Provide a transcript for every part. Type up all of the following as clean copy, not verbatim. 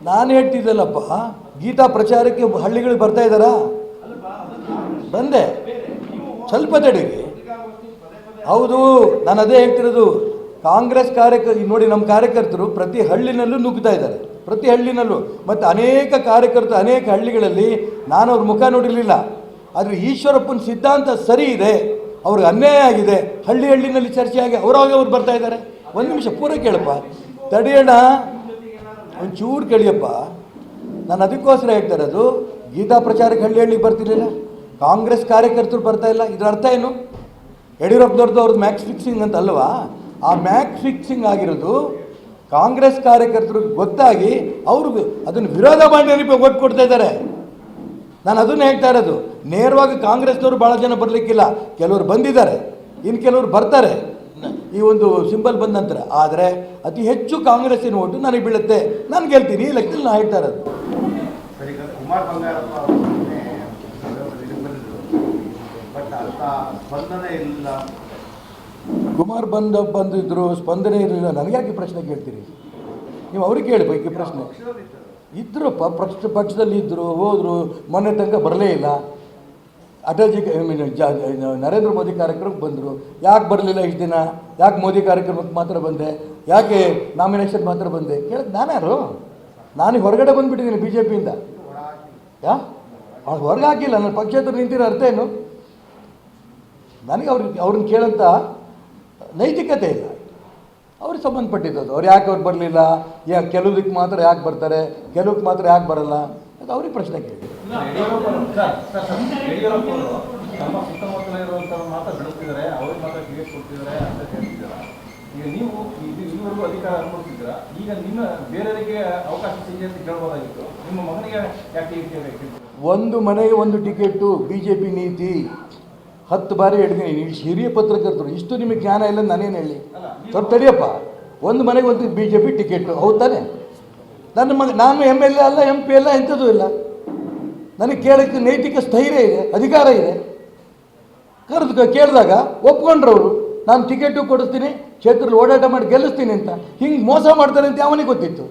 ನಾನು ಹೇಳ್ತಿದ್ದಲ್ಲಪ್ಪ, ಗೀತಾ ಪ್ರಚಾರಕ್ಕೆ ಹಳ್ಳಿಗಳಿಗೆ ಬರ್ತಾ ಇದ್ದಾರಾ? ಬಂದೆ, ಸ್ವಲ್ಪ ತಡೆಗೆ. ಹೌದು, ನಾನು ಅದೇ ಹೇಳ್ತಿರೋದು. ಕಾಂಗ್ರೆಸ್ ನೋಡಿ, ನಮ್ಮ ಕಾರ್ಯಕರ್ತರು ಪ್ರತಿ ಹಳ್ಳಿನಲ್ಲೂ ನುಗ್ತಾ ಇದ್ದಾರೆ, ಪ್ರತಿ ಹಳ್ಳಿನಲ್ಲೂ. ಮತ್ತು ಅನೇಕ ಕಾರ್ಯಕರ್ತರು ಅನೇಕ ಹಳ್ಳಿಗಳಲ್ಲಿ ನಾನು ಅವ್ರ ಮುಖ ನೋಡಿರಲಿಲ್ಲ. ಆದರೆ ಈಶ್ವರಪ್ಪನ ಸಿದ್ಧಾಂತ ಸರಿ ಇದೆ, ಅವ್ರಿಗೆ ಅನ್ಯಾಯ ಆಗಿದೆ, ಹಳ್ಳಿನಲ್ಲಿ ಚರ್ಚೆ ಆಗಿ ಅವ್ರು ಬರ್ತಾ ಇದ್ದಾರೆ. ಒಂದು ನಿಮಿಷ ಪೂರ ಕೇಳಪ್ಪ, ತಡೆಯೋಣ, ಒಂಚೂರು ಕೇಳಿಯಪ್ಪ. ನಾನು ಅದಕ್ಕೋಸ್ಕರ ಹೇಳ್ತಾ ಇರೋದು, ಗೀತಾ ಪ್ರಚಾರಕ್ಕೆ ಹಳ್ಳಿಗೆ ಬರ್ತಿರ್ಲಿಲ್ಲ, ಕಾಂಗ್ರೆಸ್ ಕಾರ್ಯಕರ್ತರು ಬರ್ತಾ ಇಲ್ಲ. ಇದರ ಅರ್ಥ ಏನು? ಯಡಿಯೂರಪ್ಪನವ್ರದ್ದು ಅವ್ರದ್ದು ಮ್ಯಾಕ್ಸ್ ಫಿಕ್ಸಿಂಗ್ ಅಂತ ಅಲ್ವಾ? ಆ ಮ್ಯಾಕ್ಸ್ ಫಿಕ್ಸಿಂಗ್ ಆಗಿರೋದು ಕಾಂಗ್ರೆಸ್ ಕಾರ್ಯಕರ್ತರಿಗೆ ಗೊತ್ತಾಗಿ ಅವರು ಅದನ್ನು ವಿರೋಧ ಮಾಡಿ ಓಟ್ ಕೊಡ್ತಾ ಇದ್ದಾರೆ. ನಾನು ಅದನ್ನು ಹೇಳ್ತಾ ಇರೋದು. ನೇರವಾಗಿ ಕಾಂಗ್ರೆಸ್ನವರು ಭಾಳ ಜನ ಬರಲಿಕ್ಕಿಲ್ಲ, ಕೆಲವರು ಬಂದಿದ್ದಾರೆ, ಇನ್ನು ಕೆಲವರು ಬರ್ತಾರೆ ಈ ಒಂದು ಸಿಂಬಲ್ ಬಂದ ನಂತರ. ಆದರೆ ಅತಿ ಹೆಚ್ಚು ಕಾಂಗ್ರೆಸ್ಸಿನ ಓಟು ನನಗೆ ಬೀಳುತ್ತೆ, ನಾನು ಗೆಲ್ತೀನಿ. ಈ ಲೆಕ್ಕದಲ್ಲಿ ನಾನು ಹೇಳ್ತಾ ಇರೋದು. ಕುಮಾರ್ ಬಂದಿದ್ರು, ಸ್ಪಂದನೆ ಇರಲಿಲ್ಲ. ನನಗ್ಯಾಕೆ ಪ್ರಶ್ನೆ ಕೇಳ್ತೀರಿ ನೀವು? ಅವ್ರಿಗೆ ಕೇಳಬೇಕು ಪ್ರಶ್ನೆ. ಇದ್ರಪ್ಪ, ಪಕ್ಷದಲ್ಲಿ ಇದ್ದರು, ಹೋದರು, ಮೊನ್ನೆ ತನಕ ಬರಲೇ ಇಲ್ಲ. ಅಟಲ್ಜಿ ನರೇಂದ್ರ ಮೋದಿ ಕಾರ್ಯಕ್ರಮಕ್ಕೆ ಬಂದರು, ಯಾಕೆ ಬರಲಿಲ್ಲ ಇಷ್ಟು ದಿನ? ಯಾಕೆ ಮೋದಿ ಕಾರ್ಯಕ್ರಮಕ್ಕೆ ಮಾತ್ರ ಬಂದೆ? ಯಾಕೆ ನಾಮಿನೇಷನ್ ಮಾತ್ರ ಬಂದೆ? ಕೇಳಕ್ಕೆ ನಾನ್ಯಾರು? ನಾನು ಹೊರಗಡೆ ಬಂದುಬಿಟ್ಟಿದ್ದೀನಿ ಬಿ ಜೆ ಪಿಯಿಂದ. ಹೊರಗೆ ಹಾಕಿಲ್ಲ, ನನ್ನ ಪಕ್ಷೇತರ ನಿಂತಿರೋ ಅರ್ಥ ಏನು? ನನಗೆ ಅವ್ರನ್ನ ಕೇಳೋಂಥ ನೈತಿಕತೆ ಇಲ್ಲ. ಅವ್ರಿಗೆ ಸಂಬಂಧಪಟ್ಟಿದ್ದು. ಅವ್ರು ಯಾಕೆ ಅವ್ರು ಬರಲಿಲ್ಲ, ಕೆಲವುದಕ್ಕೆ ಮಾತ್ರ ಯಾಕೆ ಬರ್ತಾರೆ, ಕೆಲವಕ್ಕೆ ಮಾತ್ರ ಯಾಕೆ ಬರಲ್ಲ, ಅದು ಅವ್ರಿಗೆ ಪ್ರಶ್ನೆ ಕೇಳಿ. ಯಡಿಯೂರಪ್ಪರು ತಮ್ಮ ಸುತ್ತಮುತ್ತಲ ಇರುವಂಥವ್ರು ಮಾತ್ರ ಬೆಳೆಸ್ತಿದ್ದಾರೆ, ಅವ್ರಿಗೆ ಮಾತ್ರ ಟಿಕೆಟ್ ಕೊಡ್ತಿದ್ದಾರೆ ಅಂತ ಹೇಳ್ತಿದ್ದಾರೆ. ಈಗ ನೀವು ಇದುವರೆಗೂ ಅಧಿಕಾರ ಅನುಭವಿಸಿದ್ರ, ಈಗ ನಿಮ್ಮ ಬೇರೆಯವರಿಗೆ ಅವಕಾಶ ಸಿಗಲಿ ಅಂತ ಕೇಳ್ಬೋದಾಗಿತ್ತು. ನಿಮ್ಮ ಮಗನಿಗೆ ಯಾಕೆ ಟಿಕೆಟ್? ಒಂದು ಮನೆಗೆ ಒಂದು ಟಿಕೆಟು BJP ನೀತಿ. 10 ಬಾರಿ ಹೇಳಿದ್ದೀನಿ. ನೀವು ಹಿರಿಯ ಪತ್ರಕರ್ತರು, ಇಷ್ಟು ನಿಮಗೆ ಜ್ಞಾನ ಇಲ್ಲ ನಾನೇನು ಹೇಳಿ? ಸ್ವಲ್ಪ ತಡಿಯಪ್ಪ. ಒಂದು ಮನೆಗೆ ಒಂದು BJP ಟಿಕೆಟು, ಹೌದು ತಾನೆ? ನಾನು MLA ಅಲ್ಲ, MP ಅಲ್ಲ, ಎಂಥದ್ದು ಇಲ್ಲ. ನನಗೆ ಕೇಳೋಕ್ಕೆ ನೈತಿಕ ಸ್ಥೈರ್ಯ ಇದೆ, ಅಧಿಕಾರ ಇದೆ. ಕೇಳಿದಾಗ ಒಪ್ಕೊಂಡ್ರವರು, ನಾನು ಟಿಕೆಟು ಕೊಡಿಸ್ತೀನಿ, ಕ್ಷೇತ್ರದಲ್ಲಿ ಓಡಾಟ ಮಾಡಿ ಗೆಲ್ಲಿಸ್ತೀನಿ ಅಂತ. ಹಿಂಗೆ ಮೋಸ ಮಾಡ್ತಾರೆ ಅಂತ ಅವನಿಗೆ ಗೊತ್ತಿತ್ತು.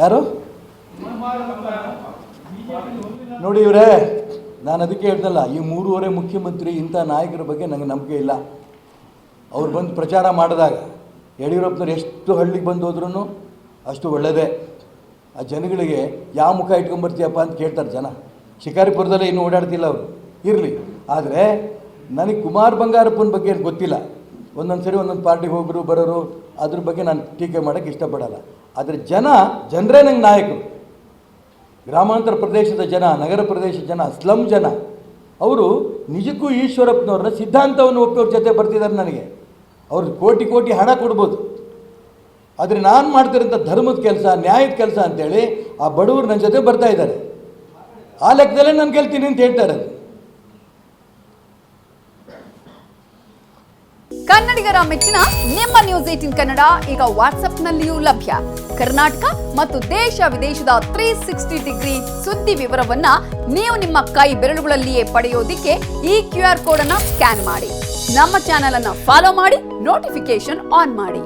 ಯಾರು ನೋಡಿ ಇವರೇ, ನಾನು ಅದಕ್ಕೆ ಹೇಳ್ದಲ್ಲ, ಈ 3 ಮುಖ್ಯಮಂತ್ರಿ ಇಂಥ ನಾಯಕರ ಬಗ್ಗೆ ನನಗೆ ನಂಬಿಕೆ ಇಲ್ಲ. ಅವ್ರು ಬಂದು ಪ್ರಚಾರ ಮಾಡಿದಾಗ ಯಡಿಯೂರಪ್ಪನವ್ರು ಎಷ್ಟು ಹಳ್ಳಿಗೆ ಬಂದು ಹೋದ್ರೂ ಅಷ್ಟು ಒಳ್ಳೆಯದೇ. ಆ ಜನಗಳಿಗೆ ಯಾವ ಮುಖ ಇಟ್ಕೊಂಬರ್ತೀಯಪ್ಪ ಅಂತ ಕೇಳ್ತಾರೆ ಜನ. ಶಿಕಾರಿಪುರದಲ್ಲೇ ಇನ್ನೂ ಓಡಾಡ್ತಿಲ್ಲ ಅವರು, ಇರಲಿ. ಆದರೆ ನನಗೆ ಕುಮಾರ್ ಬಂಗಾರಪ್ಪನ ಬಗ್ಗೆ ಏನು ಗೊತ್ತಿಲ್ಲ. ಒಂದೊಂದು ಸರಿ ಒಂದೊಂದು ಪಾರ್ಟಿಗೆ ಹೋಗೋರು ಬರೋರು, ಅದ್ರ ಬಗ್ಗೆ ನಾನು ಟೀಕೆ ಮಾಡೋಕ್ಕೆ ಇಷ್ಟಪಡಲ್ಲ. ಆದರೆ ಜನರೇ ನಂಗೆ ನಾಯಕರು. ಗ್ರಾಮಾಂತರ ಪ್ರದೇಶದ ಜನ, ನಗರ ಪ್ರದೇಶದ ಜನ, ಸ್ಲಮ್ ಜನ, ಅವರು ನಿಜಕ್ಕೂ ಈಶ್ವರಪ್ಪನವ್ರನ್ನ ಸಿದ್ಧಾಂತವನ್ನು ಒಪ್ಪೋರ ಜೊತೆ ಬರ್ತಿದ್ದಾರೆ. ನನಗೆ ಅವ್ರು ಕೋಟಿ ಹಣ ಕೊಡ್ಬೋದು, ಆದರೆ ನಾನು ಮಾಡ್ತಿರೋಂಥ ಧರ್ಮದ ಕೆಲಸ, ನ್ಯಾಯದ ಕೆಲಸ ಅಂತೇಳಿ ಆ ಬಡವರು ನನ್ನ ಜೊತೆ ಬರ್ತಾ ಇದ್ದಾರೆ. ಆ ಲೆಕ್ಕದಲ್ಲೇ ನಾನು ಗೆಲ್ತೀನಿ ಅಂತ ಹೇಳ್ತಾ ಇರೋದು. ಕನ್ನಡಿಗರ ಮೆಚ್ಚಿನ ನಿಮ್ಮ ನ್ಯೂಸ್ 18 ಕನ್ನಡ ಈಗ ವಾಟ್ಸ್ಆಪ್ನಲ್ಲಿಯೂ ಲಭ್ಯ. ಕರ್ನಾಟಕ ಮತ್ತು ದೇಶ ವಿದೇಶದ 360 ಡಿಗ್ರಿ ಸುದ್ದಿ ವಿವರವನ್ನ ನೀವು ನಿಮ್ಮ ಕೈ ಬೆರಳುಗಳಲ್ಲಿಯೇ ಪಡೆಯೋದಿಕ್ಕೆ ಈ QR ಕೋಡ್ ಅನ್ನು ಸ್ಕ್ಯಾನ್ ಮಾಡಿ. ನಮ್ಮ ಚಾನೆಲ್ ಅನ್ನು ಫಾಲೋ ಮಾಡಿ, ನೋಟಿಫಿಕೇಶನ್ ಆನ್ ಮಾಡಿ.